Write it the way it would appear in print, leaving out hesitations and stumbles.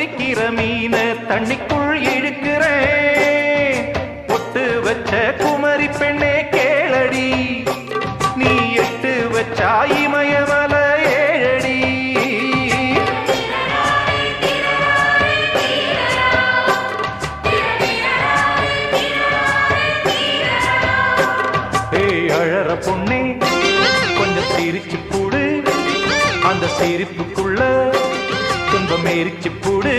பிடிக்கிற மீன தண்ணிக்குள் இழுக்கிறேன். பொட்டு வச்ச குமரி பெண்ணே கேளடி, நீ எட்டு வச்சா இமயமல ஏழடி. ஏய் அழற பொண்ணே கொஞ்சம் சிரிச்சு போடு, அந்த சிரிப்புக்குள்ள துன்பம் எரிச்சு போடு.